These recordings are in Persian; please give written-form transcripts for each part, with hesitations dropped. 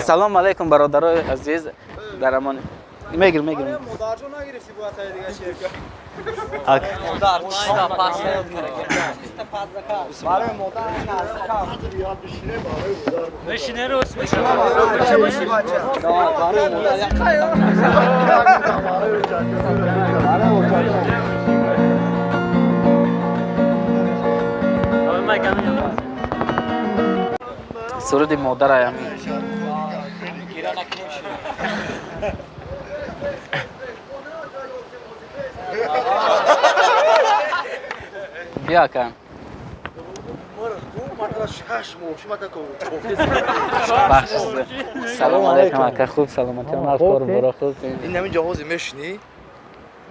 سلام علیکم برادرای عزیز در امان. میگیر مادر جون نگرفتی با تا دیگه شرکت مادر چیزا پاس برای مادر بشینه روز بشینه سرود مادر آیم بیا کن سلام علیکم اکا خوب سلامتی و کار برا خوب این همین جهازی میشنی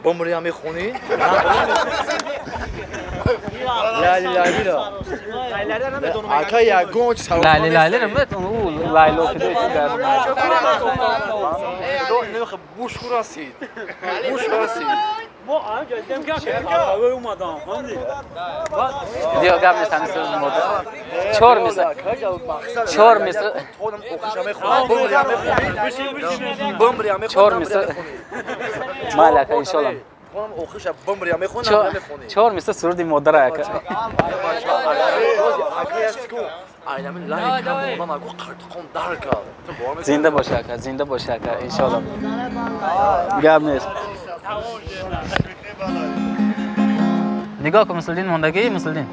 بمری هم میخونی لالی لالی را اکا یک گونج سلام لالی لالی رو میتون او لایلو فیدو چی در نمیخه بوش خوراسید بوش خوراسید ما آنجا دیدم که خبر اومدم همدی دیو گام نیستن سرود مادر چهار میسه چهار میسه خودم اوخش هم میخونی بمری هم میخونی چهار میسه مالک انشالله خودم اوخش بمری هم میخونی چهار میسه سرود مادر اکا زنده باشه اکا زنده باشه اکا انشالله گام نیست نگاه کن مسلدین موندگی مسلدین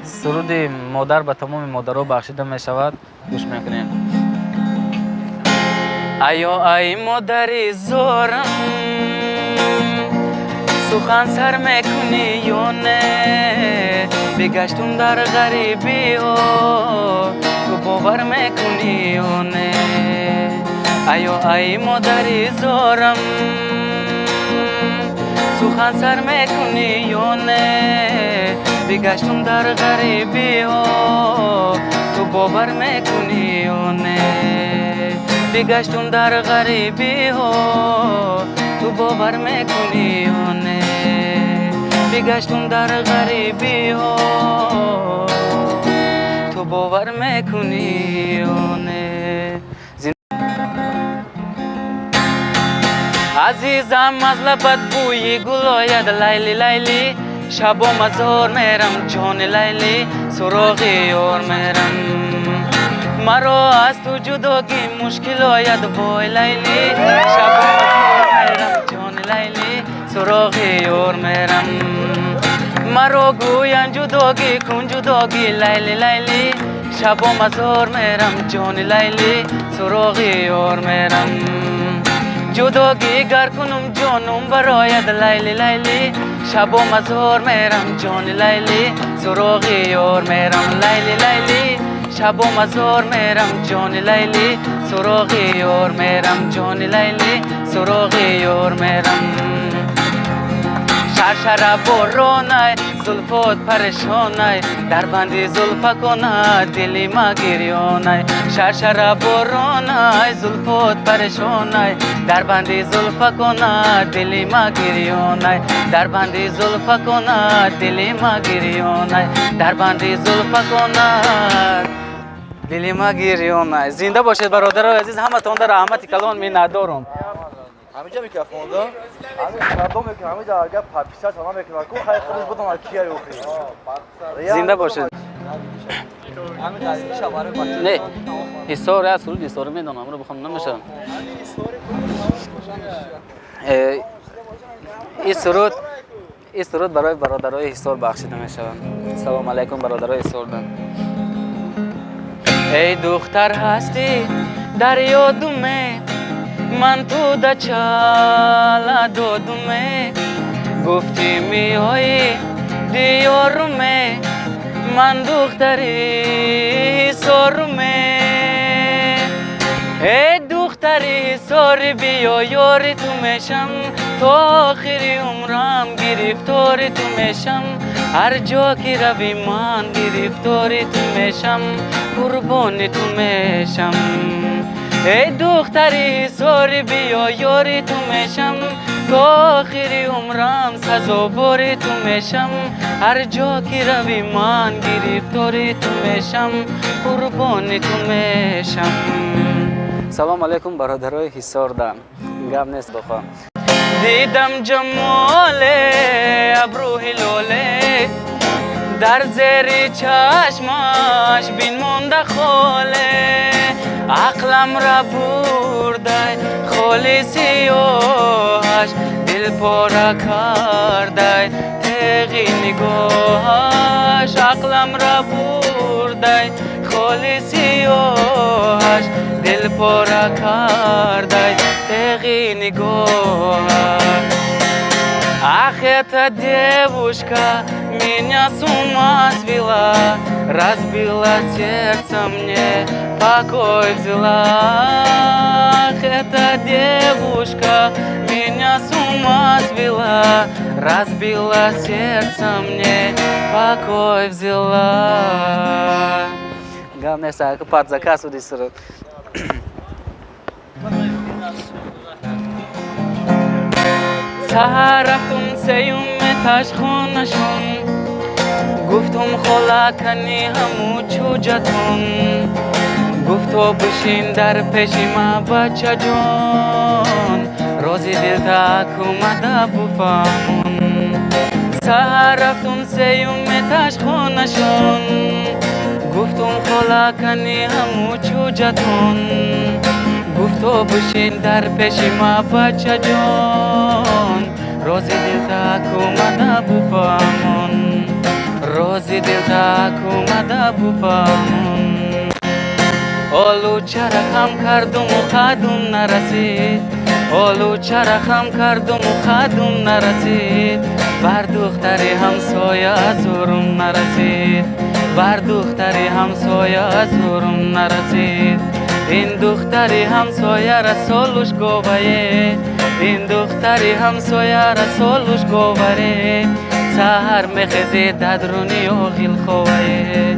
سرود مادر به تمام مادرها بخشیده می شود گوش میکنیم ای مادری زورم سخن سر میکنی یا نه بگشتم در غریبی ها تو باور میکنی یا نه ای مادری زورم سخن سر میکنی یا نه بگشتم در غریبی ها تو باور میکنی یا نه بگشتم در غریبی ها تو باور میکنی یا نه بگشتم در غریبی ها تو باور میکنی یا نه عزیزم از لبت بوی گل آید لیلی لیلی شب و مزار میرم جان لیلی سراغ یار میرم مرا از تو جداگی مشکل آید وای لیلی شب و مزار میرم جان لیلی سراغ یار میرم مرا گوین جداگی کن جداگی لیلی لیلی شب و مزار میرم جان لیلی سراغ یار میرم جداگی گر کنم جانم برایت لیلی لیلی شب و مزار میرم جان لیلی سراغ یار میرم لیلی لیلی شب و مزار میرم جان لیلی سراغ یار میرم جان لیلی سراغ یار میرم شرشر بارانای زلفات پریشانای در بندی زلفا کنه دلی ما گریانای شرشر بارانای زلفات پریشانای در بندی زلفا کنه دلی ما گریانای در بندی زلفا کنه دلی ما گریانای در بندی زلفا کنه دلی ما گریانای زنده باشید برادرای عزیز همتون در رحمت کلان می ندارم همینجا میکرفونده همین مردم میکنه همین در اگر پیسه سلام میکنه کو خیلی خودش بدون کیا یوخی زنده باشید همین دلیل شواره بچه نه حسار است سرود حسار میدونم رو بخوام نمیشه این سرود برای برادرای حسار بخشیده میشه سلام علیکم برادرای حسار ای دختر هستی در یادمه من تو در چالا دادمه گفتی میایی دیارمه من دختری سرمه ای دختری سر بیا یاری تو میشم تا آخری عمرم گرفتاری تو میشم هر جا که روی من گرفتاری تو میشم قربانی تو میشم ای دختری سر بیا یاری تو میشم تو آخری عمرم سزاوار تو میشم هر جا که روی من گرفتار تو میشم قربان تو میشم سلام علیکم برادرای حصاردم گم نیست بخوام دیدم جمال ابرو هلاله در زیر چشمش بین مونده خاله عقلم را برده خالی سیاهش دل پاره کرده تیغی نگاهش عقلم را برده خالی سیاهش دل پاره کرده تیغی نگاهش Ах, эта девушка меня с ума свела, разбила сердце мне, покой взяла. Ах, эта девушка меня с ума свела, разбила сердце мне, покой взяла. Главное, что под заказ удисру. سحر رفتم سیوم تشخونشون گفتم خلا کنی همو چوجتون گفتو بشین در پیش ما بچه جون روزی دل تک اومده بفهمون سحر رفتم سیوم تشخونشون گفتم خلا کنی همو چوجتون گفتو بشین در پیش ما بچه جون روزی دل تک اومده بفهمون روزی دل تک اومده بفهمون اولو چرخم کردم و خدم نرسید اولو چرخم کردم و خدم نرسید بر دختری همسایه زورم نرسید بر دختری همسایه زورم نرسید این دختری همسایه را سالوش گوبایه این دختری همسایه را سالوش گوبره سهر میخزی ددرونی و غیل خوبایه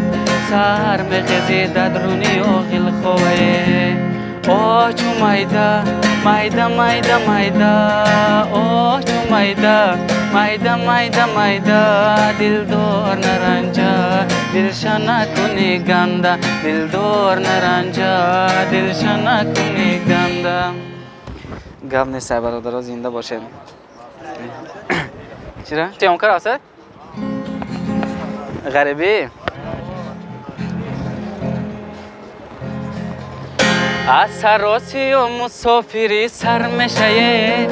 سهر میخزی ددرونی و غیل خوبایه اوه چو مایده مایده مایده مایده اوه چو مایده مایده مایده مایده دل دور نرنجا دلشان نکنی گنده دل دور نرنجا دلشان نکنی گنده گم نیست برادرها زنده باشین چرا؟ چه اون کار هست؟ غریبی از سراسی و مسافری سر میشه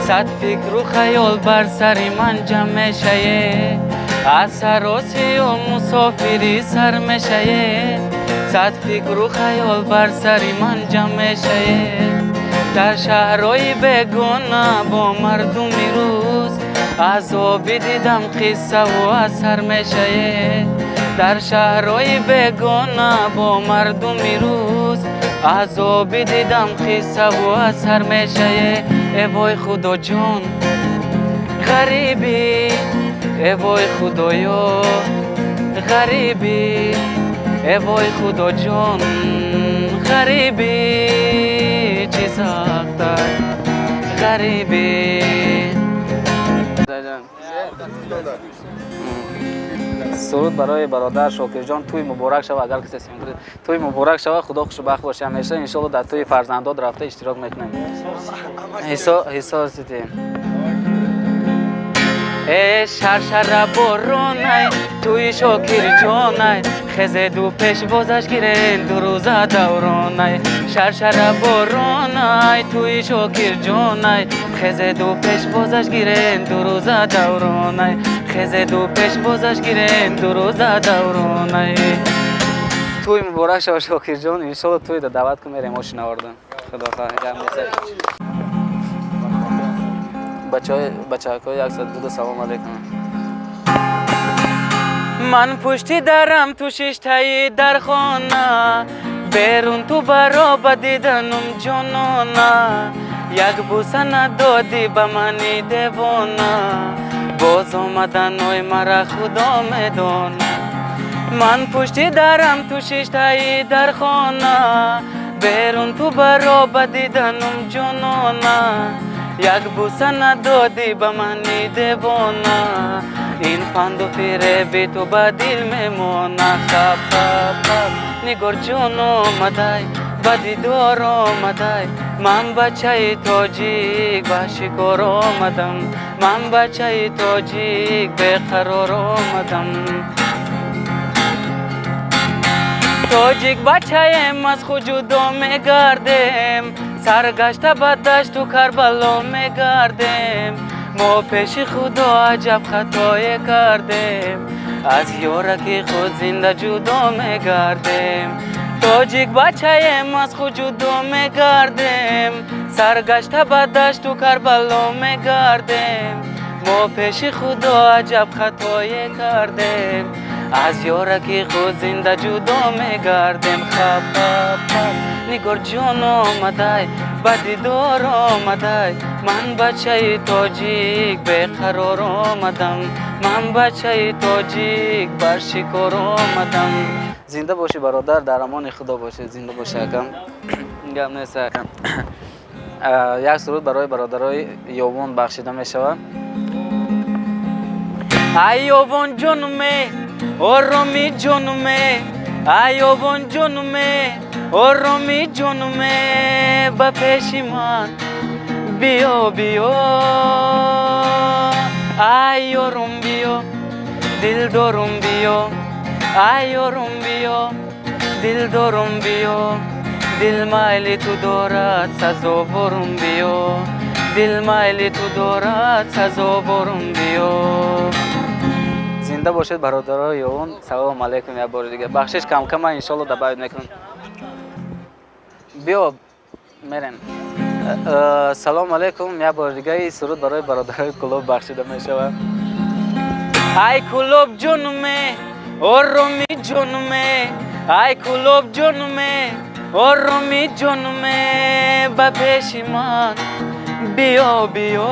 صد فکر و خیال بر سر من جمع میشه از سراسی و مسافری سر میشه صد فکر و خیال بر سر من جمع میشه در شهرهای بیگانه با مردمی روز عذابی دیدم قصه و اثر میشه در شهرهای بیگانه با مردمی روز عذابی دیدم قصه و اثر میشه ای وای خدا جان غریبی ای وای خدایا غریبی ای وای خدا جان غریبی چی سخته غریبی سرود برای برادر شاکر جان توی مبارک شوه اگر کسی سیم کنید توی مبارک شوه خدا خوشبخت باشه همیشه ان شاء الله در توی فرزندات رفته اشتراک میکنیم حساب سیتیم ای شرشر بارونای توی شاکر جانای خزه دو پیش بازش گیرین دو روزه دورانای شرشر بارونای توی شاکر جانای خزه دو پیش بازش گیرین دو روزه دورانای خزه دو پیش بازش گیرین دو روزه دورانای توی مبارک شو شاکر جان ان شاء الله توی دعوت کنم میریم ماشین آوردن خدا خیر بچه‌های اکثر دو سلام علیکم من پشتی درم تو شیشتای در خانه بیرون تو برا دیدنم جانانه یک بوسه ندادی به منی دیوانه باز آمدن نوی مرا خدا میدانه من پشتی درم تو شیشتای در خانه بیرون تو برا دیدنم جانانه یک بوسه ندادی به منی دیوانه این فند و فیره بی تو به دل میمونه خب خب خب نگار جان آمده به دیدار آمده من بچه تاجیک به شکار آمدم من بچه تاجیک به قرار آمدم تاجیک بچه از خود جدا میگردیم سرگشته به دشت و کربلا میگردیم ما پیش خدا عجب خطای کردیم از یارکی خود زنده جدا میگردیم تاجیک بچه از خود جدا میگردیم سرگشته به دشت و کربلا میگردیم ما پیش خدا عجب خطای کردیم از یارکی خود زنده جدا میگردیم خب خب خب نگار جان آمده به دیدار آمده من بچه تاجیک به قرار آمدم من بچه تاجیک بر شکار آمدم زنده باشی برادر در امان خدا باشی زنده باشی اکم گم نیست اکم یک سرود برای برادرای یوون بخشیده می شود ای یوون جانمه آرامی جانمه ای یوون جانمه آرامی جانمه به پیش من بیا بیا ای یارم بیا دل دارم بیا ای یارم بیا دل دارم بیا دل میل تو دارد سزاوارم بیا دل میل تو دارد سزاوارم بیا زنده باشید برادرای اون سلام علیکم یک بار دیگه بخشش کم کم ان شاء الله دباید میکنم بیا میرم سلام علیکم یک بار دیگه سرود برای برادرای کلوب بخشیده میشود ای کلوب جانمه آرامی جانمه ای کلوب جانمه آرامی جانمه به پیش من بیا بیا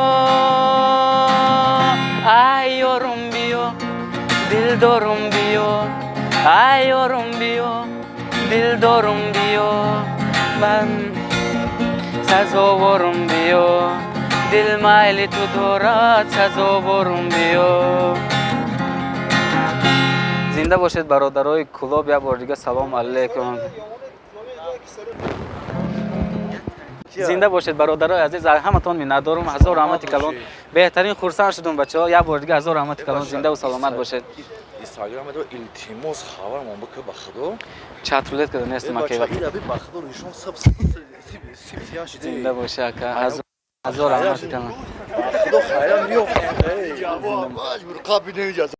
ای یارم بیا دل دارم بیا ای یارم بیا دل دارم بیا من سزاوارم بیا دل میل تو دارد سزاوارم بیا زنده باشید برادرای کلوب یک بار دیگه سلام علیکم زنده باشید برادرای عزیز همتون میندارم هزار رحمت کلان بهترین خرسند شدم بچه‌ها یک بار دیگه هزار رحمت کلان زنده و سلامت باشید اینستاگرام تو التماس خبرمون بکن بخدا چت رولت کرده نیستم که این دبی بخدا روشون سب زنده باشه که هزار رحمت کلان خدا خیرم میفته مجبور قابل نمیجاز